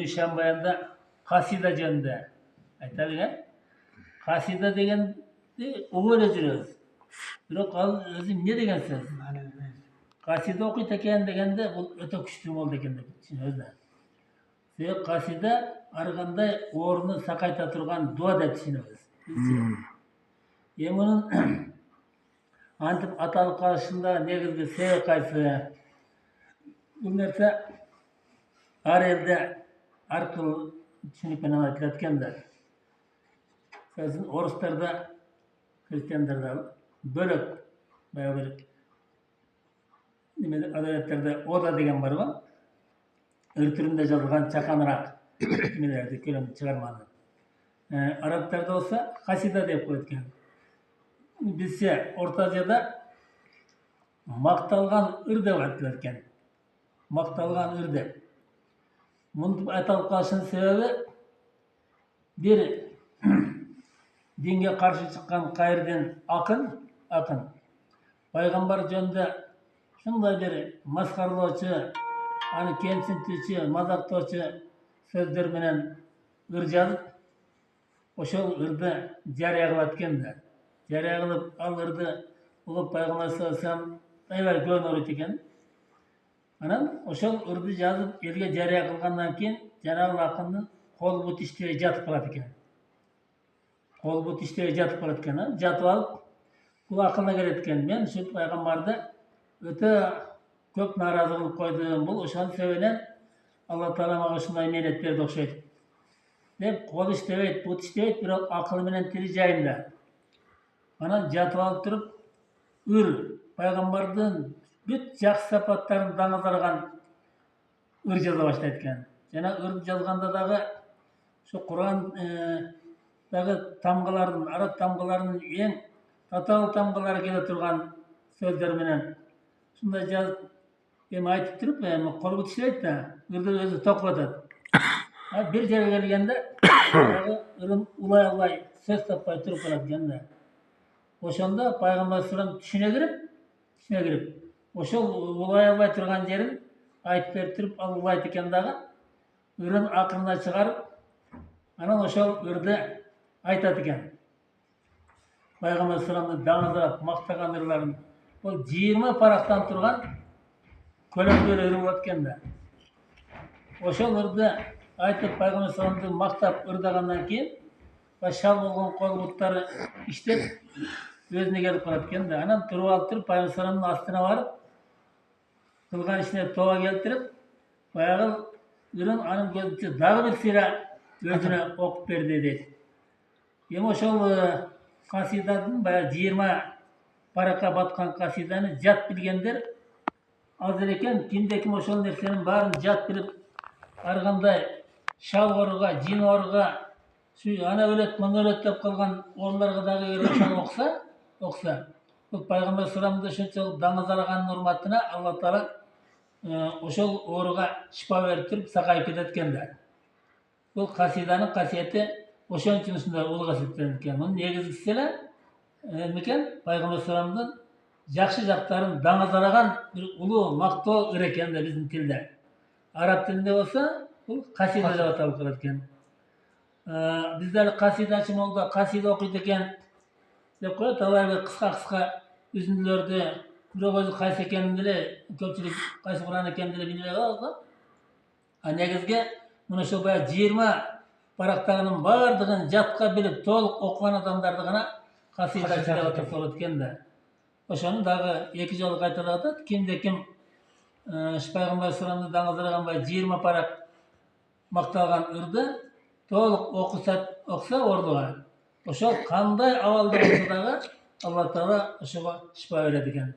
Şambayanda kasida жөнүндө айтайлы. Kasida degенди угуп эле жүрөбүз. Бирок ал өзү эмне деген сөз? Kasida окуйт экен дегенде бул өтө күчтүү болду экен деп түшүнөбүз. Себеби kasida ар кандай ооруну сакайта турган дуа деп түшүнөбүз. Мунун антип аталып калышында негизги себеп кайсы? Бул нерсе ар элде ар кыл түшүнүк менен айтылат экен да. Орустарда, христиандарда бөлөк баягы бир адабияттарда ода деген бар го. Ыр түрүндө жазылган чаканыраак немелерди көлөм чыгарманы. Арабтарда болсо касида деп коет экен. Бизче Орто Азияда макталган ыр деп айтылат экен. Макталган ыр деп. Мынтип айтылып калышынын себеби бир dinge karşı çıkan kayırden akın, Peygamber jönündө şunday bir maskarloçu, hani kemsintici, mazaktoçu sözler menen ır жазып, oşol ırdı jarıya kılat eken da. Jarıya kılıp al ırdı ulup Peygamber sallallahu aleyhi ve sellem aybay kön öğret eken. Anam oşol ırdı жазып elge jarıya kılgandan keyin Cenab-ı Hakk'ın kol but işteye jatıp kalat eken. Kol but işteye jatıp kalat eken. Jatıp alıp bu akılına gelet eken. Men şu Peygamber'de öte köp narazı kılıp koyduğum bul. Oşanın sebebinен Allah Teala mağa şunday nimet berdi okşayt. Dep kol iştebeyt, but iştebeyt, bирок akıl menen tili jayında. Anan jatıp alıp turup ır Peygamber'din бүт жақсы сапаттарын даңазарған ыр жаза баштайт экен. Жана ыр жазганда дагы şu Kur'an dagы тамгалардын, араб тамгаларынын эң татаал тамгалары келе турган сөздөр менен шундай жазып эми айтып туруп, кол бут иштебейт да, ырды өзү токуп атат. Бир жерге келгенде дагы ырын улай албай сөз таппай туруп калат экен да. Ошондо Пайгамбар салам түшүнө кирип, ошол улай албай турган жерин айтып берип туруп, ал улайт экен дагы, ырын акырына чыгарып, анан ошол ырды айтат экен. Пайгамбар саламды даңазырап мактаган ырларын бул 20 парактан турган көлөмдүү ыр болот экен да. Ошол ырды айтып Пайгамбар саламды мактап ырдагандан кийин шал болгон кол буттары иштеп өзүнө келип калат экен да. Анан туруп алып туруп Пайгамбар саламдын астына барып кылган ишине тооба келтирип, баягы ырын анын көзүнчө дагы бир сыйра өзүнө окуп берди дейт. Эми ошол касидадын баягы 20 паракка баткан касиданы жат билгендер аз эле экен. Кимде-ким ошол нерсенин баарын жат билип, ар кандай шал ооруга, жин ооруга, ана өлөт, мына өлөт деп калган ооруларга дагы ошону окуса, бул Пайгамбар саламды ошончолук даңазалаганын урматына Алла Таала ошол ооруга шифа берип туруп сакайып кетет экен да. Бул касиданын касиети ошон үчүн ушундай улуу касиеттенет экен. Мунун негизгиси эле экен Пайгамбар саламдын жакшы жактарын даңазалаган бир улуу мактоо ыр экен да биздин тилде. Араб тилинде болсо бул касида деп аталып калат экен. Бизде эле касидачы молда касида окуйт экен деп коет. Алар бир кыска үзүндүлөрдү, бирок өзү кайсы экенин деле көпчүлүк кайсы Кур'ан экенин деле билбей калат го. Негизги мына ошол баягы 20 парактагынын баардыгын жатка билип, толук окуган адамдарды гана касидачы деп атаса болот экен да. Ошону дагы эки жолу кайталап атат. Кимде-ким Пайгамбар саламды даңазалаган 20 парак макталган ырды толук окуса оорулуга, ошол кандай абалда болсо дагы Алла Таала ошого шифа берет экен.